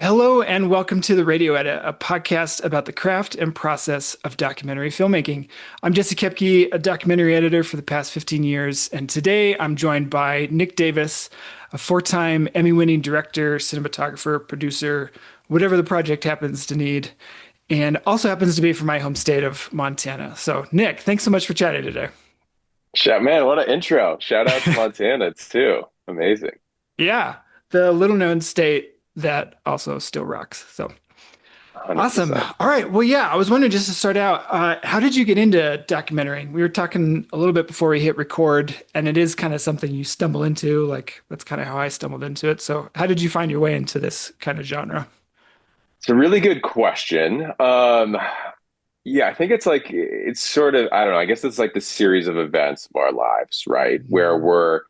Hello and welcome to the Radio Edit, a podcast about the craft and process of documentary filmmaking. I'm Jesse Kepke, a documentary editor for the past 15 years, and today I'm joined by Nic Davis, a four-time Emmy-winning director, cinematographer, producer, whatever the project happens to need, and also happens to be from my home state of Montana. So, Nick, thanks so much for chatting today. Shout, man, what an intro. Shout out to Montana too. Amazing. Yeah, the little-known state that also still rocks. So. Awesome. 100%. All right. Well, yeah, I was wondering just to start out, how did you get into documenting? We were talking a little bit before we hit record, and it is kind of something you stumble into. Like, that's kind of how I stumbled into it. So, how did you find your way into this kind of genre? It's a really good question. Yeah, I think it's sort of, I don't know, I guess it's like the series of events of our lives, right? Where Mhm. we're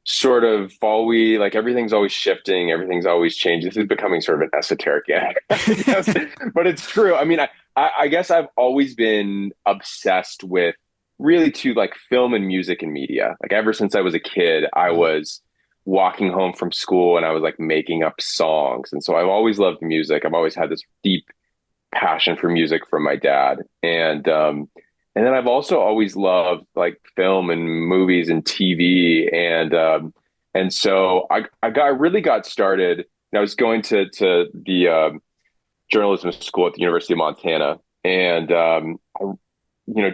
sort of always like everything's always shifting, everything's always changing. This is becoming sort of an esoteric answer, I guess. But it's true. I guess I've always been obsessed with really to like film and music and media. Like ever since I was a kid, I was walking home from school and I was like making up songs. And so I've always loved music. I've always had this deep passion for music from my dad. And then I've also always loved like film and movies and TV. And so I really got started. And I was going to the journalism school at the University of Montana.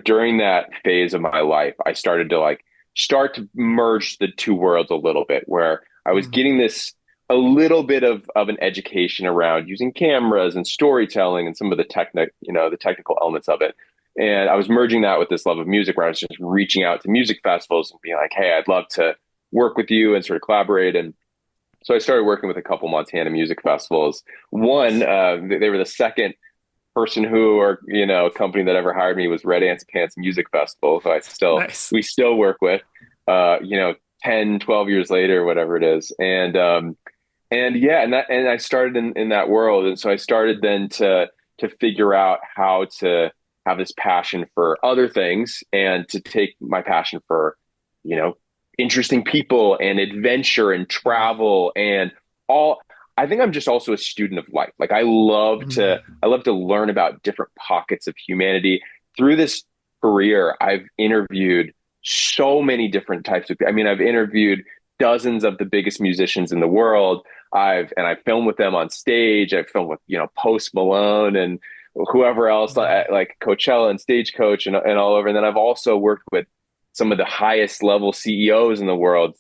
During that phase of my life, I started to like start to merge the two worlds a little bit, where I was Mhm. getting this a little bit of an education around using cameras and storytelling and some of the technical elements of it. And I was merging that with this love of music, where I was just reaching out to music festivals and being like, "Hey, I'd love to work with you and sort of collaborate." And so I started working with a couple Montana music festivals. One, Nice. they were the second person who or company that ever hired me was Red Ants Pants Music Festival, who Nice. we still work with, uh, you know, 10, 12 years later, whatever it is. And yeah, and I started in that world. And so I started then to figure out how to have this passion for other things and to take my passion for, you know, interesting people and adventure and Mm. travel and all. I think I'm just also a student of life. Like I love to learn about different pockets of humanity. Through this career, I've interviewed so many different types of. I've interviewed dozens of the biggest musicians in the world. I filmed with them on stage. I've filmed with Post Malone and whoever else Mm. like Coachella and Stagecoach and all over. And then I've also worked with some of the highest level CEOs in the world,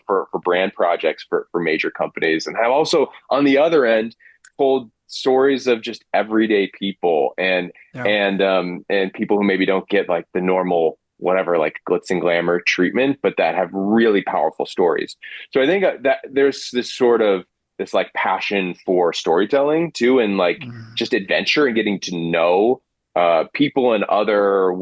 for brand projects for major companies. And I've also on the other end told stories of just everyday people Yeah. and people who maybe don't get like the normal whatever like glitz and glamour treatment, but that have really powerful stories. So I think that there's this like passion for storytelling too, and like Mm. just adventure and getting to know people and other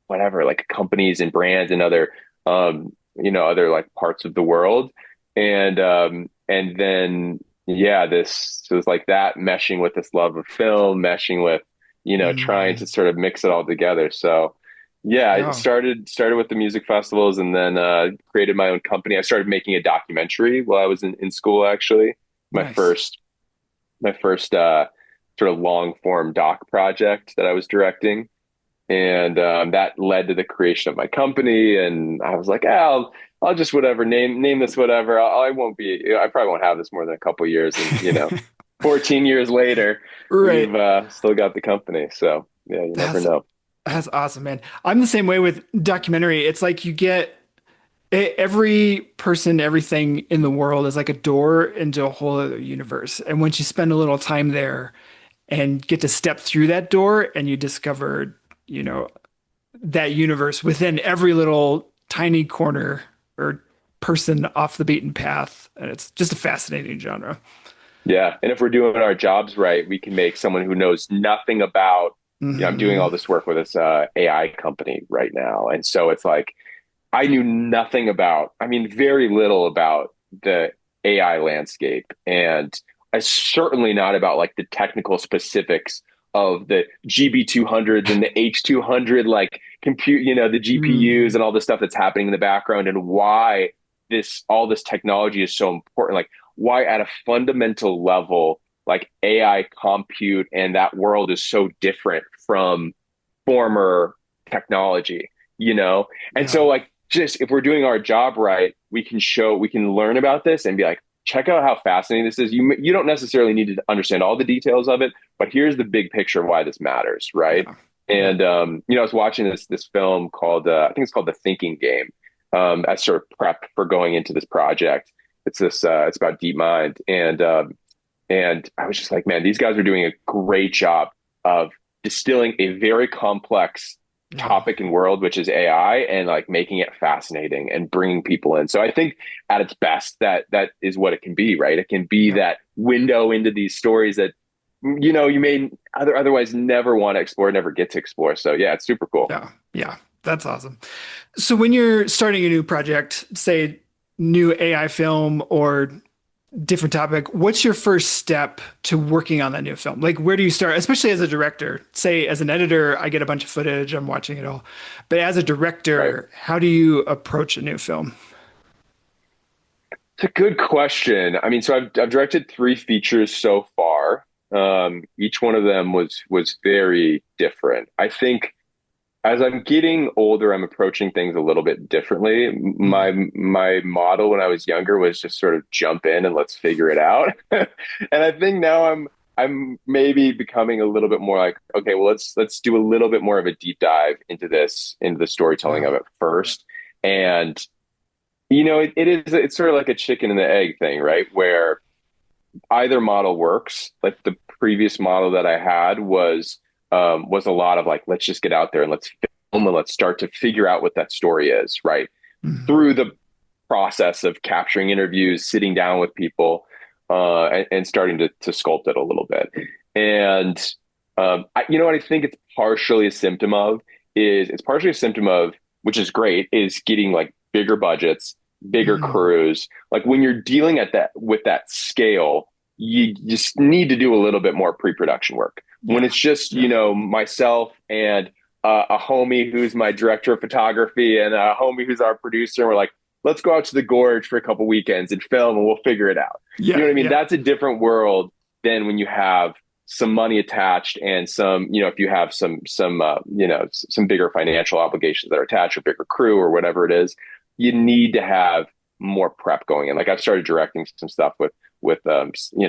whatever like companies and brands and other like parts of the world. And then yeah, this was like that meshing with this love of film, meshing with trying to Mm. sort of mix it all together. So yeah, I Yeah. started with the music festivals and then created my own company. I started making a documentary while I was in school, actually. My Nice. first my first sort of long form doc project that I was directing. And that led to the creation of my company. And I was like, I'll just whatever name this whatever. I won't be. I probably won't have this more than a couple years. And 14 years later, we've Right. still got the company. So yeah, you never That's know. that's awesome, man. I'm the same way with documentary. It's like you get every person, everything in the world is like a door into a whole other universe. And once you spend a little time there and get to step through that door and you discover, you know, that universe within every little tiny corner or person off the beaten path. And it's just a fascinating genre. Yeah, and if we're doing our jobs right, we can make someone who knows nothing about. I'm doing Hmm. all this work with this AI company right now, and so it's like I knew nothing about, very little about the AI landscape. And I certainly not about like the technical specifics of the GB200s and the H200, like compute, the GPUs Mm. and all the stuff that's happening in the background and why all this technology is so important. Like why at a fundamental level, like AI compute and that world is so different from former technology, you know? And Yeah. so like just if we're doing our job right, we can learn about this and be like, check out how fascinating this is. You don't necessarily need to understand all the details of it, but here's the big picture of why this matters, right? Yeah. Yeah. And I was watching this film called I think it's called The Thinking Game. As sort of prep for going into this project. It's about deep mind, and I was just like, man, these guys are doing a great job of distilling a very complex Yeah. topic and world, which is AI, and like making it fascinating and bringing people in. So I think at its best, that is what it can be, right? It can be Yeah. that window into these stories that you may otherwise never want to explore, never get to explore. So yeah, it's super cool. Yeah. Yeah. That's awesome. So when you're starting a new project, say new AI film or different topic, what's your first step to working on that new film? Like, where do you start, especially as a director? Say, as an editor, I get a bunch of footage, I'm watching it all. But as a Right. director, how do you approach a new film? It's a good question. I mean, so I've directed three features so far. Each one of them was very different. I think as I'm getting older, I'm approaching things a little bit differently. Mm. My model when I was younger was just sort of jump in and let's figure it out. And I think now I'm maybe becoming a little bit more like, okay, well let's do a little bit more of a deep dive into the storytelling Yeah. of it first. And it's sort of like a chicken and the egg thing, right? Where either model works. Like the previous model that I had was a lot of like, let's just get out there and let's film and let's start to figure out what that story is, right? Mhm. Through the process of capturing interviews, sitting down with people, and starting to sculpt it a little bit. And you know what I think it's partially a symptom of it's partially a symptom of, which is great, is getting like bigger budgets, bigger Mhm. crews. Like when you're dealing at that with that scale, you just need to do a little bit more pre-production work. When Yeah. it's just, Yeah. myself and a homie who's my director of photography and a homie who's our producer, and we're like, let's go out to the gorge for a couple weekends and film and we'll figure it out. You know Yeah. what I mean? Yeah. That's a different world than when you have some money attached and some, if you have some bigger financial obligations that are attached or bigger crew or whatever it is, you need to have more prep going in. Like I've started directing some stuff with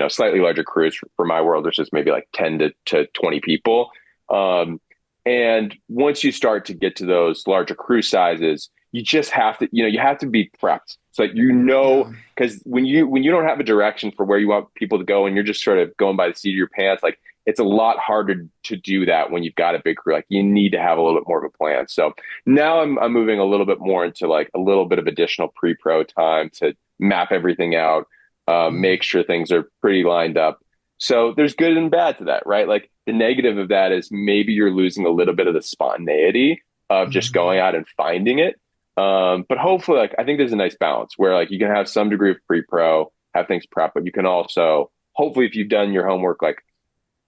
slightly larger crews for my world, which is maybe like 10 to 20 people. Um, and once you start to get to those larger crew sizes, you just have to, you have to be prepped. So like, Yeah. because when you don't have a direction for where you want people to go and you're just sort of going by the seat of your pants, like it's a lot harder to do that when you've got a big crew. Like you need to have a little bit more of a plan. So now I'm moving a little bit more into like a little bit of additional pre-pro time to map everything out, Mhm. make sure things are pretty lined up. So there's good and bad to that, right? Like the negative of that is maybe you're losing a little bit of the spontaneity of just going Mhm. out and finding it. But hopefully, like I think there's a nice balance where like you can have some degree of pre-pro, have things prep, but you can also hopefully if you've done your homework, like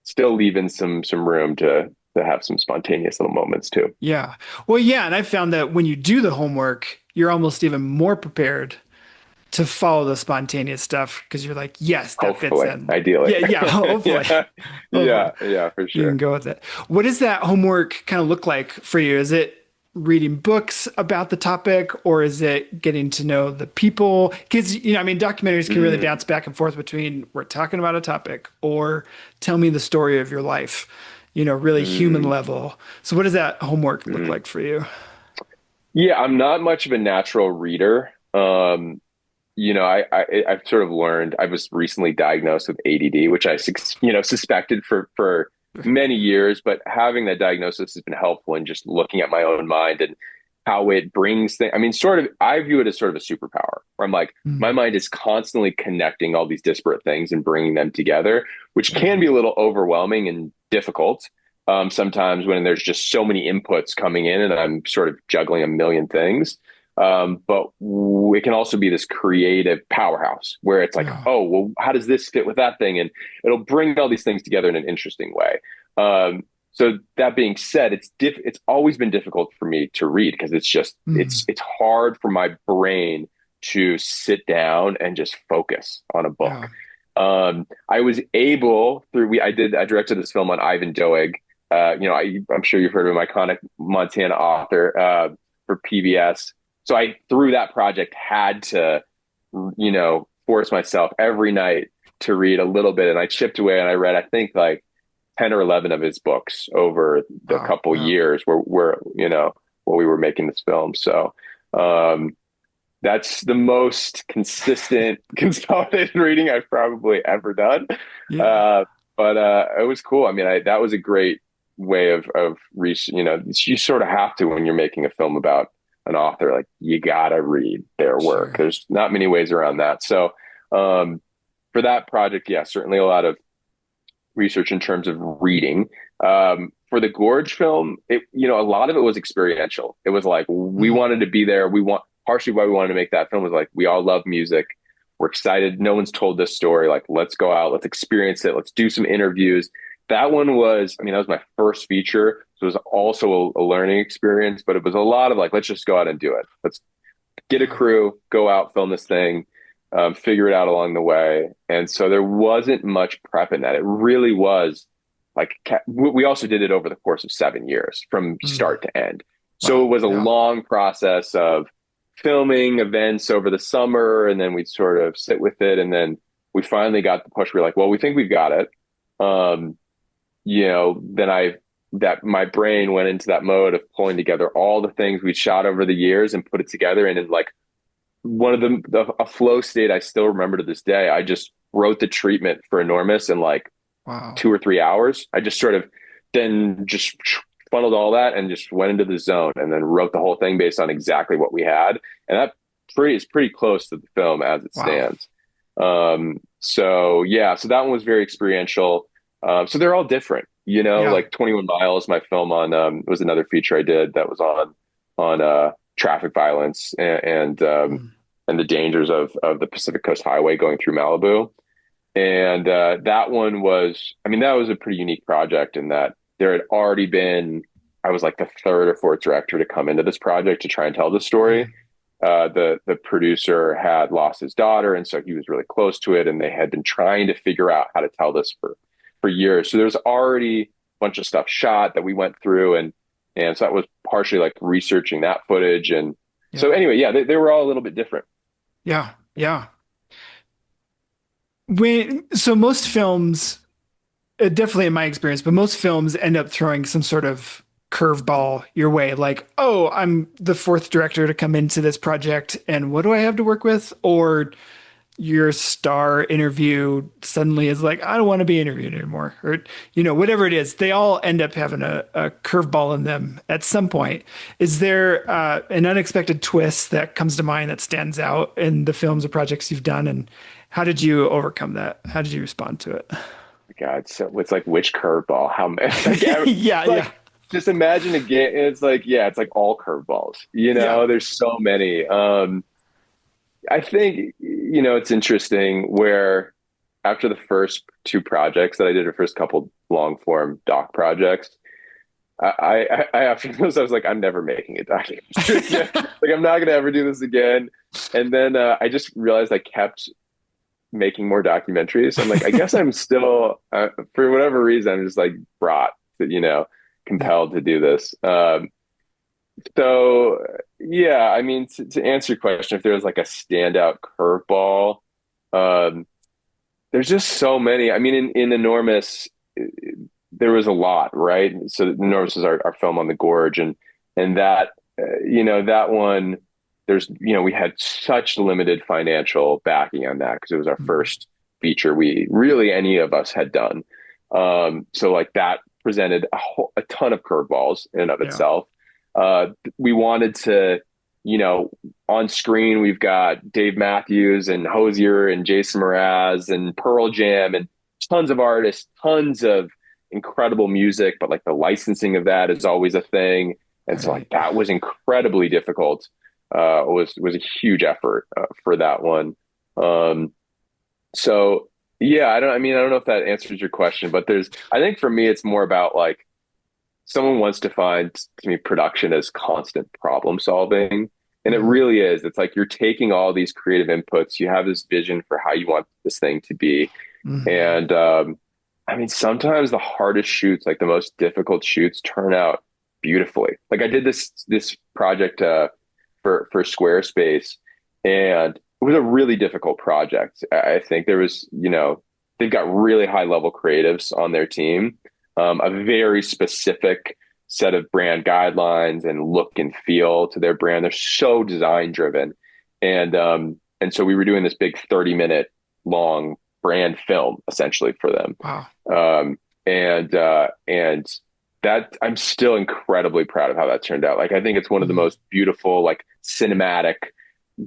still leave in some room to have some spontaneous little moments too. Yeah. Well, yeah, and I found that when you do the homework, you're almost even more prepared to follow the spontaneous stuff because you're like, yes, that fits Hopefully, in. ideally. Yeah, yeah, hopefully. Yeah, Hopefully. yeah, for You can sure. go with it. What does that homework kind of look like for you? Is it reading books about the topic or is it getting to know the people? Because, I mean, documentaries can really Mm, bounce back and forth between we're talking about a topic or tell me the story of your life, really human mm, level. So what does that homework look mm. like for you? Yeah, I'm not much of a natural reader. I've sort of learned. I was recently diagnosed with ADD, which suspected for many years, but having that diagnosis has been helpful in just looking at my own mind and how it brings things. I mean, sort of, I view it as sort of a superpower where I'm like, my Mm, mind is constantly connecting all these disparate things and bringing them together, which yeah. can be a little overwhelming and difficult. Sometimes when there's just so many inputs coming in and I'm sort of juggling a million things. But it can also be this creative powerhouse where it's like, Yeah. oh, well, how does this fit with that thing? And it'll bring all these things together in an interesting way. So that being said, it's always been difficult for me to read because it's Mm, hard for my brain to sit down and just focus on a book. Yeah. I was able through I directed this film on Ivan Doig. I'm sure you've heard of him, iconic Montana author for PBS. So I through that project had to, force myself every night to read a little bit, and I chipped away and I read I think like 10 or 11 of his books over the Wow. couple Yeah. years while we were making this film. So um, that's the most consistent consolidated reading I've probably ever done. Yeah. Uh, but it was cool. I mean, that was a great way of you sort of have to when you're making a film about an author, like you gotta read their work. Sure. There's not many ways around that. So um, for that project, yeah, certainly a lot of research in terms of reading. For the Gorge film, a lot of it was experiential. It was like we Mm. wanted to be there. We want partially why we wanted to make that film was like we all love music. We're excited. No one's told this story. Like, let's go out, let's experience it, let's do some interviews. That one was, I mean, that was my first feature. So it was also a learning experience, but it was a lot of like, let's just go out and do it. Let's get a Yeah. crew, go out, film this thing, figure it out along the way. And so there wasn't much prep in that. It really was like we also did it over the course of 7 years from Mm. start to end. So it Wow. was a Yeah. long process of filming events over the summer, and then we'd sort of sit with it. And then we finally got the push. We're like, well, we think we've got it. Um, then that my brain went into that mode of pulling together all the things we'd shot over the years and put it together. And in like one of a flow state I still remember to this day. I just wrote the treatment for Enormous in like Wow. 2 or 3 hours. I just sort of then just funneled all that and just went into the zone and then wrote the whole thing based on exactly what we had. And that is pretty close to the film as it Wow. stands. So yeah, so that one was very experiential. So they're all different, Yeah. like 21 Miles, my film on was another feature I did that was on traffic violence Mm. and the dangers of the Pacific Coast Highway going through Malibu. And that one was, I mean, that was a pretty unique project in that there had already been, I was like the third or fourth director to come into this project to try and tell the story. Mm. The producer had lost his daughter, and so he was really close to it, and they had been trying to figure out how to tell this for years. So there's already a bunch of stuff shot that we went through, and so that was partially like researching that footage. And so Yeah. anyway, yeah, they were all a little bit different. Yeah. Yeah. So most films, definitely in my experience, but most films end up throwing some sort of curveball your way. Like, oh, I'm the fourth director to come into this project, and what do I have to work with? Or your star interview suddenly is like, I don't want to be interviewed anymore. Or, whatever it is, they all end up having a curveball in them at some point. Is there an unexpected twist that comes to mind that stands out in the films or projects you've done? And how did you overcome that? How did you respond to it? God, so it's like which curveball? How many? Like, Yeah, yeah, like just imagine a game. It's like yeah, it's like all curveballs. yeah. There's so many. I think it's interesting where after the first two projects that I did, the first couple long form doc projects, after those I was like, I'm never making a documentary again. Like I'm not gonna ever do this again. And then I just realized I kept making more documentaries. I'm like, I guess I'm still, for whatever reason, I'm just like brought to, Yeah, compelled to do this. So yeah, I mean, to answer your question, if there's like a standout curveball, um, there's just so many. I mean, in Enormous, there was a lot, right? So Enormous is our film on the gorge, and that that one. There's we had such limited financial backing on that because it was our mm, first feature we really any of us had done. So like that presented a ton of curveballs in and of yeah, itself. We wanted to, on screen we've got Dave Matthews and Hosier and Jason Mraz and Pearl Jam and tons of artists, tons of incredible music, but like the licensing of that is always a thing. And so like right. that was incredibly difficult. Was a huge effort for that one. Um, so yeah, I don't know if that answers your question, but I think for me, it's more about like someone wants to find to me production as constant problem solving. And it Mm, really is. It's like you're taking all these creative inputs. You have this vision for how you want this thing to be. mhm. And I mean, sometimes the hardest shoots, like the most difficult shoots, turn out beautifully. Like I did this project for Squarespace, and it was a really difficult project. I think there was, they've got really high level creatives on their team, a very specific set of brand guidelines and look and feel to their brand. They're so design driven, and so we were doing this big 30-minute long brand film essentially for them. Wow. And that I'm still incredibly proud of how that turned out. Like I think it's one of the Mhm. most beautiful, like cinematic,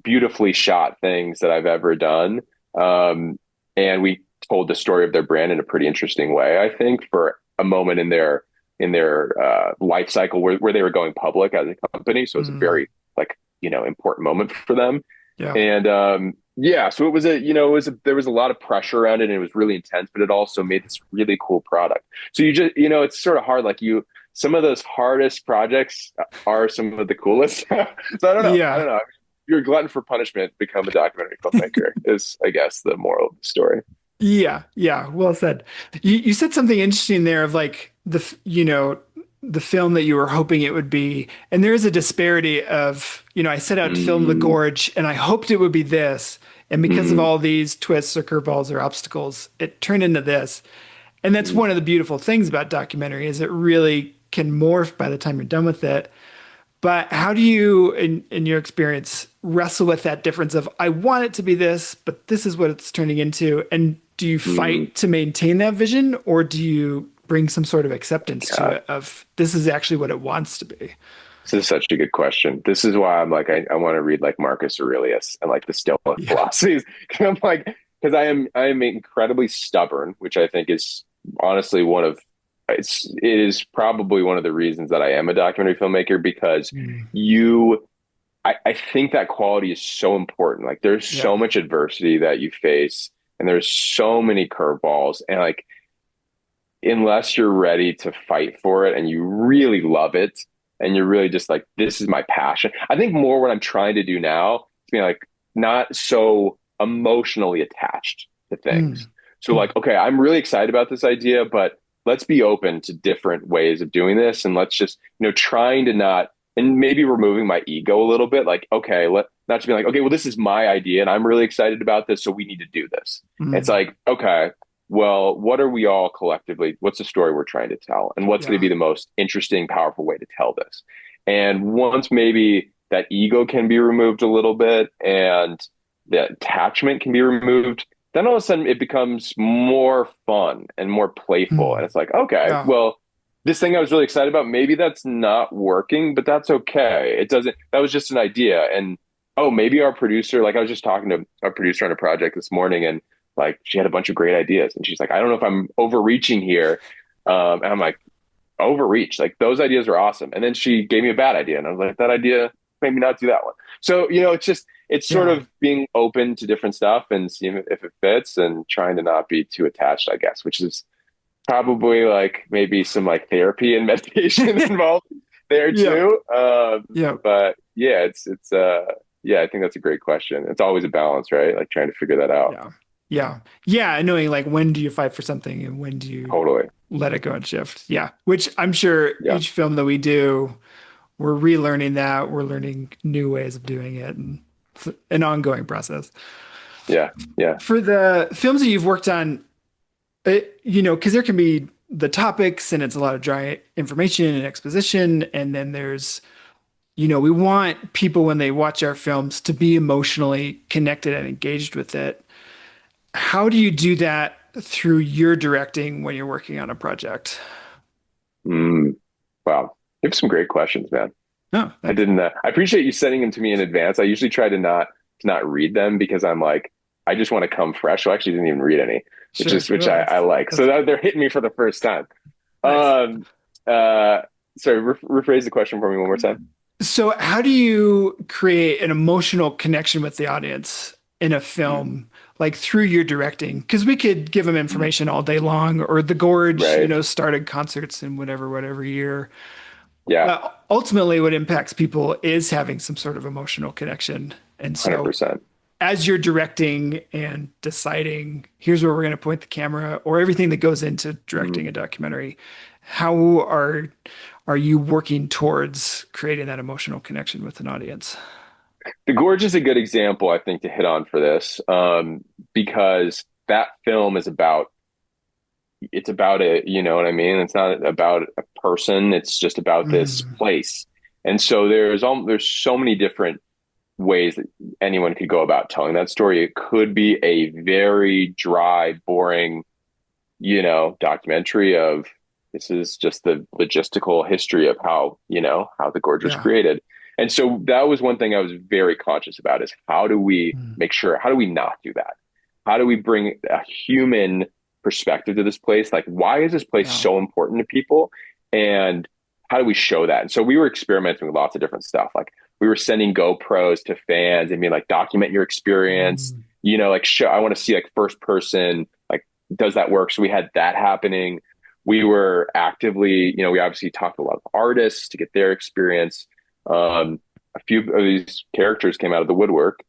beautifully shot things that I've ever done. And we told the story of their brand in a pretty interesting way, I think, for a moment in their life cycle where they were going public as a company. So it was a Mm, very like important moment for them. yeah. And yeah, so it was there was a lot of pressure around it and it was really intense, but it also made this really cool product. So you just it's sort of hard. Like some of those hardest projects are some of the coolest. So I don't know. I Yeah. don't know. You're a glutton for punishment, become a documentary filmmaker is, I guess, the moral of the story. Yeah, yeah, well said. You said something interesting there of like the film that you were hoping it would be, and there is a disparity of, I set out to film The Mm, Gorge and I hoped it would be this, and because of mm, all these twists or curveballs or obstacles, it turned into this. And that's mm, one of the beautiful things about documentary is it really can morph by the time you're done with it. But how do you, in your experience, wrestle with that difference of I want it to be this, but this is what it's turning into? And do you mm. fight to maintain that vision, or do you bring some sort of acceptance to God, it of this is actually what it wants to be? this is such a good question. This is why I'm like, I want to read like Marcus Aurelius and like the Stoic Yeah. philosophies. I'm like, because I am incredibly stubborn, which I think is honestly it is probably one of the reasons that I am a documentary filmmaker because Mm, you I think that quality is so important. Like there's yeah. so much adversity that you face and there's so many curveballs and like unless you're ready to fight for it and you really love it and you're really just like this is my passion. I think more what I'm trying to do now is being like not so emotionally attached to things. Mm, So mm, like okay, I'm really excited about this idea, but let's be open to different ways of doing this and let's just trying to not and maybe removing my ego a little bit like okay, let not to be like okay, well this is my idea and I'm really excited about this so we need to do this. It's mm, like okay, well, what are we all collectively, what's the story we're trying to tell? And what's going to yeah. be the most interesting, powerful way to tell this? And once maybe that ego can be removed a little bit and the attachment can be removed, then all of a sudden it becomes more fun and more playful. And Mm, it's like, okay, yeah. well, this thing I was really excited about, maybe that's not working, but that's okay. It doesn't, that was just an idea. And oh, maybe our producer, like I was just talking to a producer on a project this morning and like she had a bunch of great ideas, and she's like, I don't know if I'm overreaching here. And I'm like, overreach. Like those ideas are awesome. And then she gave me a bad idea, and I was like, that idea, maybe not do that one. So it's sort Yeah. of being open to different stuff and seeing if it fits, and trying to not be too attached, I guess, which is probably like maybe some like therapy and meditation involved there Yeah. too. Yeah. But yeah, it's yeah, I think that's a great question. It's always a balance, right? Like trying to figure that out. Yeah. Yeah. Yeah. And knowing like when do you fight for something and when do you Totally. let it go and shift? Yeah. Which I'm sure Yeah. each film that we do, we're relearning that. We're learning new ways of doing it and it's an ongoing process. Yeah. Yeah. For the films that you've worked on, because there can be the topics and it's a lot of dry information and exposition. And then there's, we want people when they watch our films to be emotionally connected and engaged with it. How do you do that through your directing when you're working on a project? Mm, wow. You have some great questions, man. Oh, I thanks. didn't. I appreciate you sending them to me in advance. I usually try to not read them because I'm like, I just want to come fresh. So I actually didn't even read any, which Sure. is which Well, I like. So that's that cool. they're hitting me for the first time. Nice. Um. Sorry. Rephrase the question for me one more time. So, how do you create an emotional connection with the audience in a Mm, film, like through your directing? Because we could give them mm, information all day long, or The Gorge, right. started concerts in whatever year. Yeah, Ultimately, what impacts people is having some sort of emotional connection. And so 100%. as you're directing and deciding, here's where we're going to point the camera, or everything that goes into directing a documentary, how are you working towards creating that emotional connection with an audience? The Gorge is a good example, I think, to hit on for this, because that film is about it's about it, you know what I mean? It's not about a person, it's just about this Mm, place. And so there's so many different ways that anyone could go about telling that story. It could be a very dry, boring, documentary of this is just the logistical history of how the gorge was yeah. created. And so that was one thing I was very conscious about is Mm, how do we not do that? How do we bring a human perspective to this place? Like, why is this place yeah. so important to people? And how do we show that? And so we were experimenting with lots of different stuff. Like we were sending GoPros to fans and being like, document your experience, Mm, like show, I want to see like first person, like does that work? So we had that happening. We were actively, we obviously talked to a lot of artists to get their experience. A few of these characters came out of the woodwork,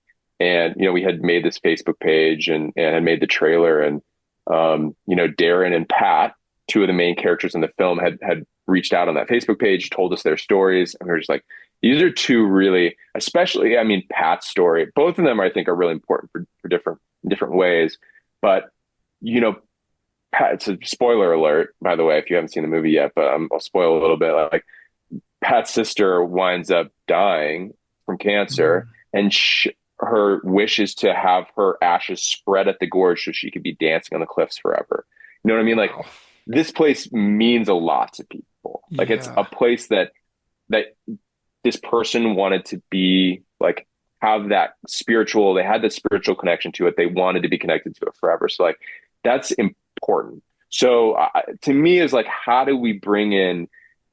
and we had made this Facebook page and had made the trailer, and Darren and Pat, two of the main characters in the film, had reached out on that Facebook page, told us their stories, and we were just like, these are two really, especially, I mean, Pat's story. Both of them, I think, are really important for different ways, but you know, Pat, it's a spoiler alert, by the way, if you haven't seen the movie yet, but I'll spoil a little bit. Like Pat's sister winds up dying from cancer, mm. and her wish is to have her ashes spread at the gorge so she could be dancing on the cliffs forever. You know what I mean? Like Wow. this place means a lot to people. Like it's a Yeah. place that this person wanted to be like have that spiritual, they had that spiritual connection to it. They wanted to be connected to it forever. So like that's important. So to me is like, how do we bring in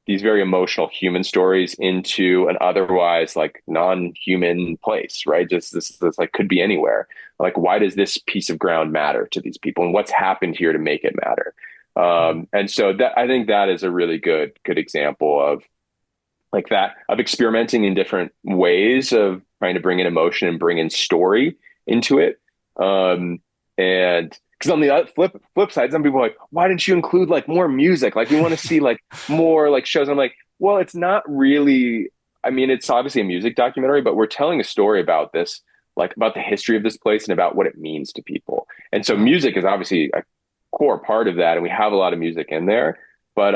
these very emotional human stories into an otherwise like non-human place, right? Just this like could be anywhere. Like, why does this piece of ground matter to these people, and what's happened here to make it matter? Mm, And so that I think that is a really good example of like that of experimenting in different ways of trying to bring in emotion and bring in story into it. And because on the flip side, some people are like, why didn't you include like more music? Like we want to see like more like shows. I'm like, well, it's not really. I mean, it's obviously a music documentary, but we're telling a story about this, like about the history of this place and about what it means to people. And so yeah. music is obviously a core part of that, and we have a lot of music in there. But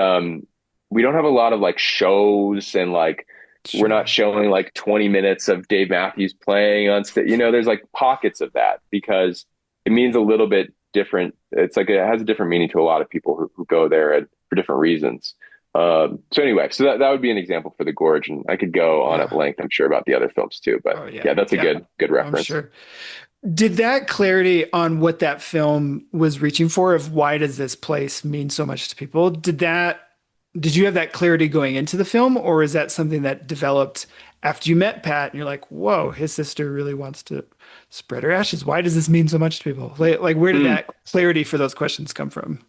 we don't have a lot of like shows, and like we're not Sure. showing like 20 minutes of Dave Matthews playing on stage. There's like pockets of that because it means a little bit different. It's like it has a different meaning to a lot of people who go there for different reasons. So anyway, so that would be an example for the Gorge, and I could go on at Yeah. length, I'm sure, about the other films too. But Oh yeah. yeah, that's a Yeah. good I'm reference. sure. Did that clarity on what that film was reaching for of why does this place mean so much to people? Did you have that clarity going into the film, or is that something that developed after you met Pat and you're like, whoa, his sister really wants to spread her ashes. Why does this mean so much to people? Like where did Hmm. that clarity for those questions come from?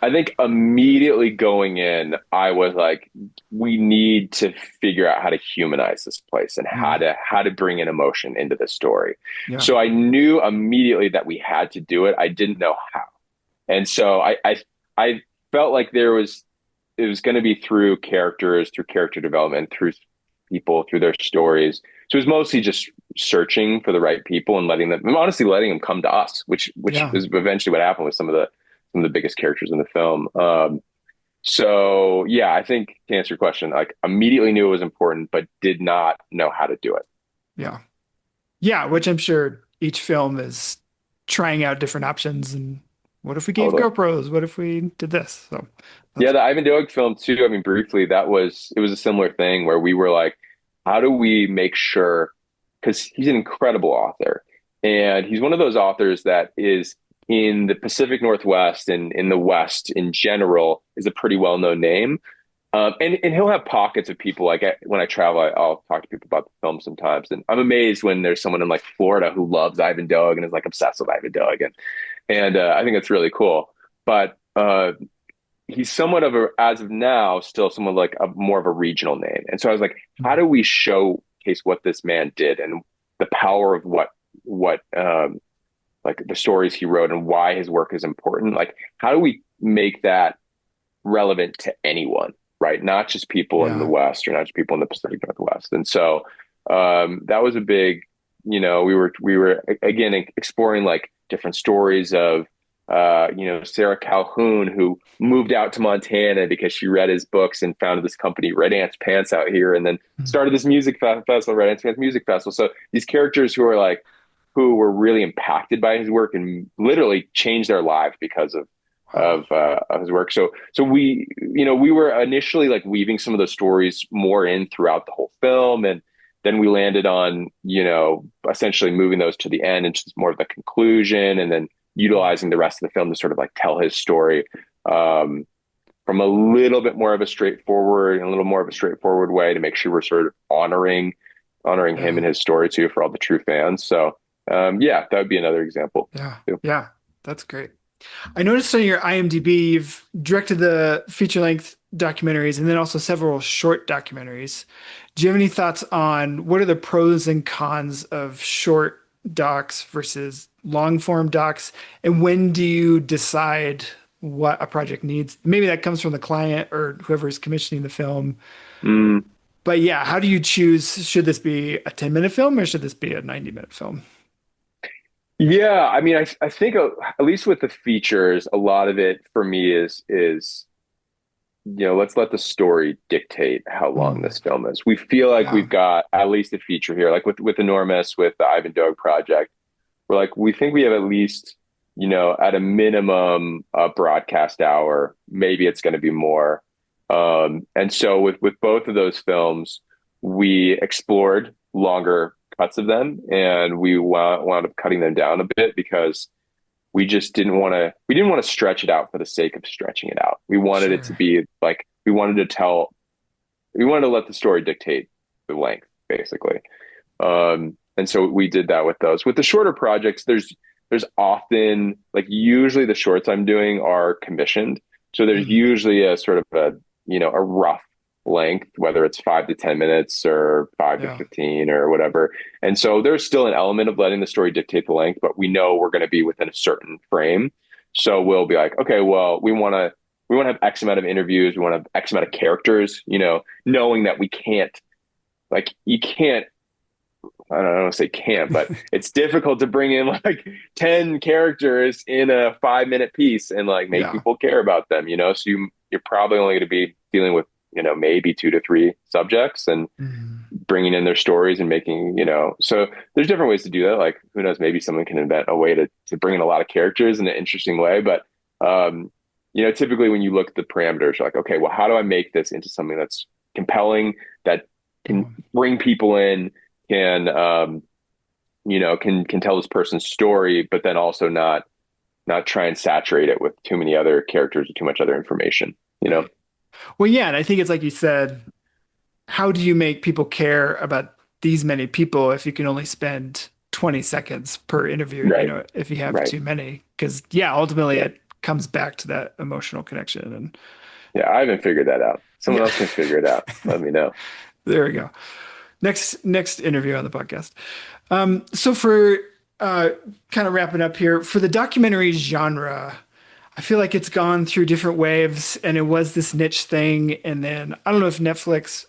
I think immediately going in, I was like, we need to figure out how to humanize this place and how Mm, to bring in emotion into the story. yeah. So I knew immediately that we had to do it. I didn't know how. And so I felt like it was going to be through characters, through character development, through people, through their stories. So it was mostly just searching for the right people and honestly letting them come to us, which Yeah. is eventually what happened with some of the biggest characters in the film. So yeah, I think to answer your question, like immediately knew it was important, but did not know how to do it. Yeah. Yeah, which I'm sure each film is trying out different options and what if we gave Totally. GoPros? What if we did this? So Yeah, that's the Ivan Doig film too. I mean, briefly, it was a similar thing where we were like, how do we make sure? Because he's an incredible author, and he's one of those authors that is in the Pacific Northwest and in the West in general is a pretty well known name. And he'll have pockets of people like when I travel, I'll talk to people about the film sometimes, and I'm amazed when there's someone in like Florida who loves Ivan Doig and is like obsessed with Ivan Doig, and I think it's really cool. But he's somewhat of a, as of now, still somewhat like a more of a regional name. And so I was like, how do we showcase what this man did and the power of what like the stories he wrote and why his work is important? Like, how do we make that relevant to anyone, right? Not just people in the Yeah. West or not just people in the Pacific Northwest. And so that was a big, we were again exploring like different stories of Sarah Calhoun, who moved out to Montana because she read his books and founded this company, Red Ants Pants, out here, and then started this festival, Red Ants Pants Music Festival. So these characters who were really impacted by his work and literally changed their lives because Wow. of his work. So we were initially like weaving some of those stories more in throughout the whole film, and then we landed on essentially moving those to the end into more of the conclusion, and then utilizing the rest of the film to sort of like tell his story from a little bit more of a straightforward and a little more of a straightforward way to make sure we're sort of honoring him Yeah. and his story too for all the true fans. So yeah, that would be another example Yeah. too. Yeah. That's great. I noticed on your IMDb, you've directed the feature-length documentaries and then also several short documentaries. Do you have any thoughts on what are the pros and cons of short docs versus long-form docs? And when do you decide what a project needs? Maybe that comes from the client or whoever is commissioning the film. Mm, But yeah, how do you choose? Should this be a 10-minute film or should this be a 90-minute film? yeah, I mean, I think at least with the features, a lot of it for me is let's let the story dictate how long Mm, this film is. We feel like yeah. we've got at least a feature here, like with Enormous, with the Ivan Doig project. We're like, we think we have at least, at a minimum, a broadcast hour. Maybe it's going to be more. And so with both of those films, we explored longer cuts of them, and we wound up cutting them down a bit because we didn't want to stretch it out for the sake of stretching it out. We wanted it to Sure. be like we wanted to let the story dictate the length, basically. And so we did that with those. With the shorter projects, there's often like usually the shorts I'm doing are commissioned. So there's Mm, usually a sort of a rough length, whether it's 5 to 10 minutes or five to yeah. 15 or whatever. And so there's still an element of letting the story dictate the length, but we know we're going to be within a certain frame. So we'll be like, okay, well, we want to have X amount of interviews, we want to have X amount of characters, knowing that we can't like you can't I don't want to say can't, but it's difficult to bring in like 10 characters in a 5 minute piece and like make Yeah. people care about them, so you're probably only going to be dealing with, maybe 2 to 3 subjects and Mm, bringing in their stories and making, so there's different ways to do that. Like, who knows, maybe someone can invent a way to bring in a lot of characters in an interesting way. But, typically when you look at the parameters, you're like, okay, well, how do I make this into something that's compelling, that can mm. bring people in, can can tell this person's story, but then also not try and saturate it with too many other characters or too much other information, Right. Well, yeah, and I think it's like you said, how do you make people care about these many people if you can only spend 20 seconds per interview, Right, if you have right. too many? Because yeah, ultimately Yeah. it comes back to that emotional connection. And Yeah, I haven't figured that out. Someone yeah, else can figure it out. Let me know. there we go. Next interview on the podcast. So for uh, kind of wrapping up here, for the documentary genre, I feel like it's gone through different waves and it was this niche thing. And then I don't know if Netflix,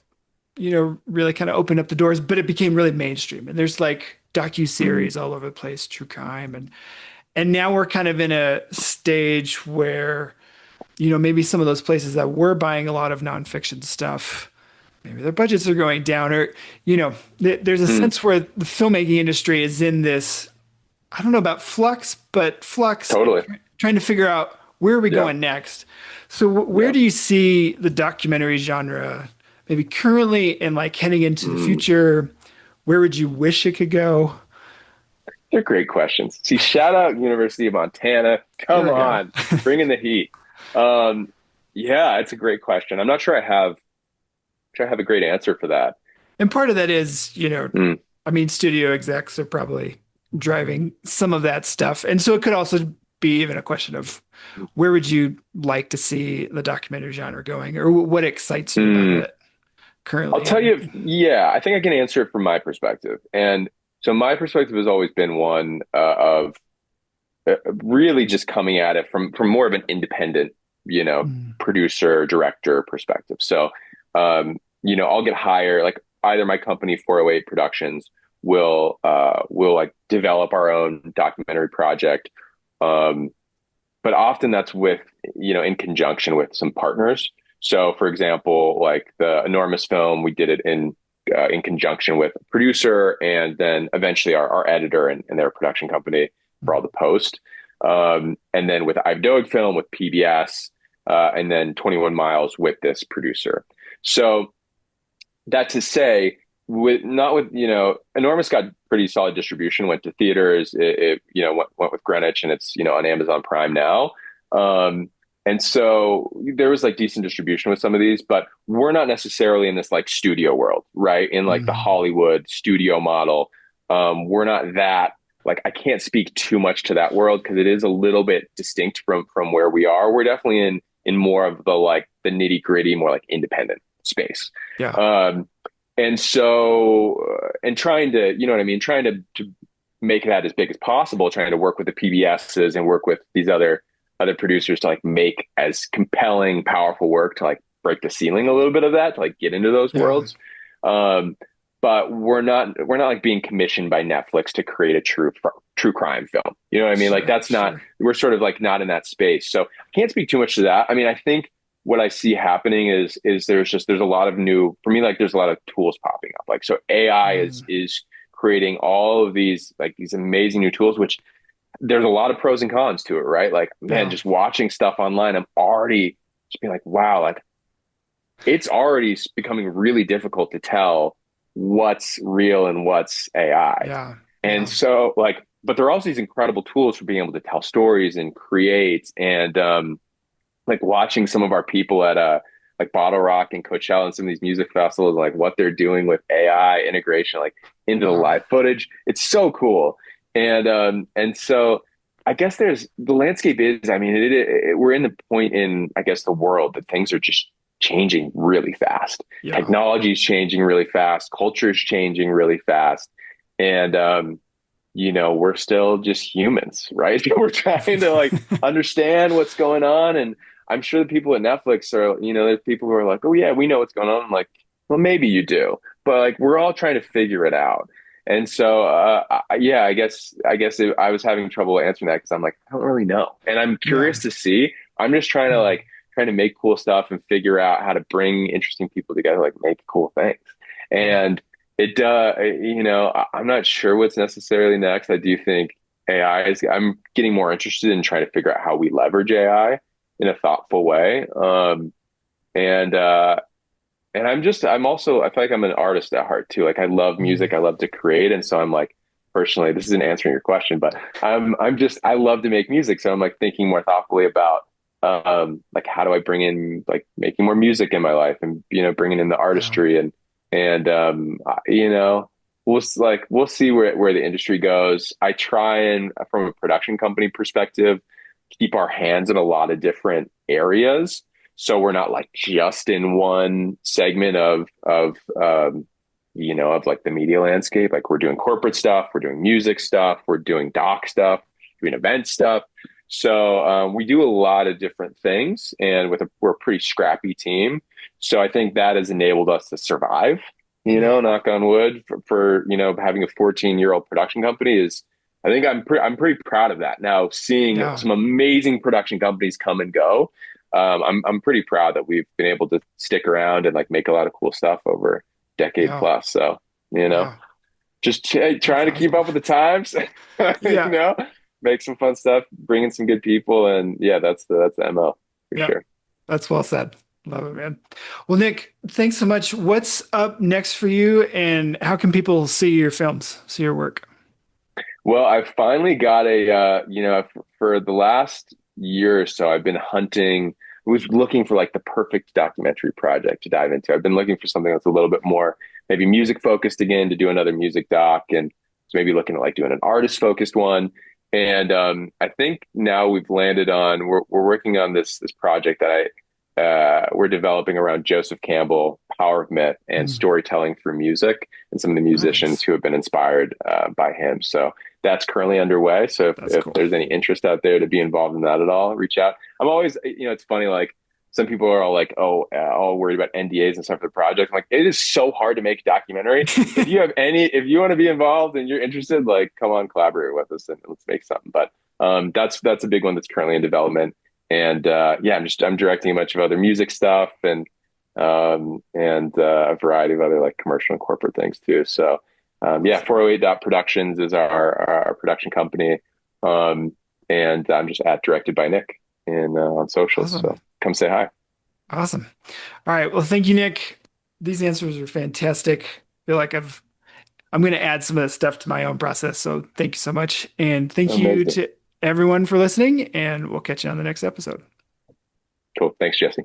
really kind of opened up the doors, but it became really mainstream. And there's like Mm, docu-series all over the place, true crime. And now we're kind of in a stage where, maybe some of those places that were buying a lot of nonfiction stuff, maybe their budgets are going down, or, there's a mm, sense where the filmmaking industry is in this, I don't know about flux, but flux and totally. trying to figure out where are we Yeah. going next. So where Yeah. do you see the documentary genre maybe currently and like heading into the Mm. future? Where would you wish it could go? They're great questions. See, shout out University of Montana. There Come we go. on, bring in the heat. Um, yeah, it's a great question. I'm not sure I have a great answer for that. And part of that is, Mm, I mean, studio execs are probably driving some of that stuff. And so it could also be even a question of where would you like to see the documentary genre going, or what excites you about Mm, it I'll currently? tell you, yeah, I think I can answer it from my perspective. And so my perspective has always been one of really just coming at it from more of an independent, Mm, producer, director perspective. So, I'll get hired, like either my company 408 Productions will like develop our own documentary project. Um, but often that's with, in conjunction with some partners. So, for example, like the enormous film, we did it in conjunction with a producer and then eventually our editor and their production company for all the post. And then with I've Doig Film with PBS, and then 21 Miles with this producer. So that to say, with not with enormous got pretty solid distribution, went to theaters, it went with Greenwich, and it's on Amazon Prime now. um and so there was like decent distribution with some of these, but we're not necessarily in this like studio world, right? In like the mm, Hollywood studio model. We're not that, like, I can't speak too much to that world because it is a little bit distinct from where we are. We're definitely in more of the like the nitty gritty, more like independent space. yeah, um and so, and trying to, you know what I mean, trying to make that as big as possible, trying to work with the PBSs and work with these other producers to like make as compelling, powerful work to like break the ceiling a little bit of that, to like get into those yeah, worlds. Um, but we're not like being commissioned by Netflix to create a true crime film. You know what I mean? Like sure, that's not, sure. we're sort of like not in that space. So I can't speak too much to that. I mean, I think what I see happening is there's a lot of new, for me, like there's a lot of tools popping up. Like, so AI is Mm, is creating all of these like these amazing new tools, which there's a lot of pros and cons to it, right? Like, man, yeah, just watching stuff online, I'm already just being like, wow, like it's already becoming really difficult to tell what's real and what's AI. yeah, And yeah, so like, but there are also these incredible tools for being able to tell stories and create. And like watching some of our people at like Bottle Rock and Coachella and some of these music festivals, like what they're doing with AI integration, like into the wow, live footage. It's so cool. And so I guess there's the landscape is, I mean, we're in the point in, I guess, the world that things are just changing really fast. yeah, Technology is changing really fast. Culture is changing really fast. And, we're still just humans, right? We're trying to like understand what's going on. And I'm sure the people at Netflix are, there's people who are like, oh yeah, we know what's going on. I'm like, well, maybe you do, but like we're all trying to figure it out. And so, yeah, I was having trouble answering that because I'm like, I don't really know, and I'm yeah, curious to see. I'm just mm, trying to make cool stuff and figure out how to bring interesting people together, like make cool things. yeah, And I'm not sure what's necessarily next. I do think I'm getting more interested in trying to figure out how we leverage AI in a thoughtful way. And, uh, and I'm also, I feel like I'm an artist at heart too. Like I love music. mm, I love to create. And so I'm like, personally, this isn't answering your question, but I love to make music. So I'm like thinking more thoughtfully about, like how do I bring in like making more music in my life and, bringing in the yeah, artistry and we'll see where the industry goes. I try and from a production company perspective, keep our hands in a lot of different areas. So we're not like just in one segment of like the media landscape. Like we're doing corporate stuff, we're doing music stuff, we're doing doc stuff, doing event stuff. So we do a lot of different things, and we're a pretty scrappy team. So I think that has enabled us to survive. yeah, Knock on wood, for having a 14-year-old production company is. I think I'm pretty proud of that. Now, seeing yeah, some amazing production companies come and go, I'm pretty proud that we've been able to stick around and like make a lot of cool stuff over a decade yeah, plus. So, you know, yeah. just That's trying to keep awesome. up with the times, you Yeah, know, make some fun stuff, bring in some good people, and yeah, that's the MO for yeah. sure. That's well said. Love it, man. Well, Nick, thanks so much. What's up next for you, and how can people see your films, see your work? Well, I finally got for the last year or so, I've been hunting, was looking for like the perfect documentary project to dive into. I've been looking for something that's a little bit more maybe music focused again, to do another music doc, and so maybe looking at like doing an artist focused one. And I think now we've landed on we're working on this project that I we're developing around Joseph Campbell, Power of Myth, and Mm, storytelling through music, and some of the musicians nice. who have been inspired by him. So that's currently underway. So That's if cool. there's any interest out there to be involved in that at all, reach out. I'm always, it's funny, like some people are all like, oh, all worried about NDAs and stuff for the project. I'm like, it is so hard to make a documentary. If you want to be involved and you're interested, like, come on, collaborate with us and let's make something. But that's a big one that's currently in development. And yeah, I'm directing a bunch of other music stuff and a variety of other like commercial and corporate things too. So yeah, Awesome. 408 Productions is our production company. Um, and I'm just at directed by Nic in on socials. Awesome. So come say hi. Awesome. All right. Well, thank you, Nick. These answers are fantastic. I feel like I'm going to add some of this stuff to my own process. So thank you so much. And thank you Amazing. to everyone for listening, and we'll catch you on the next episode. Cool. Thanks, Jesse.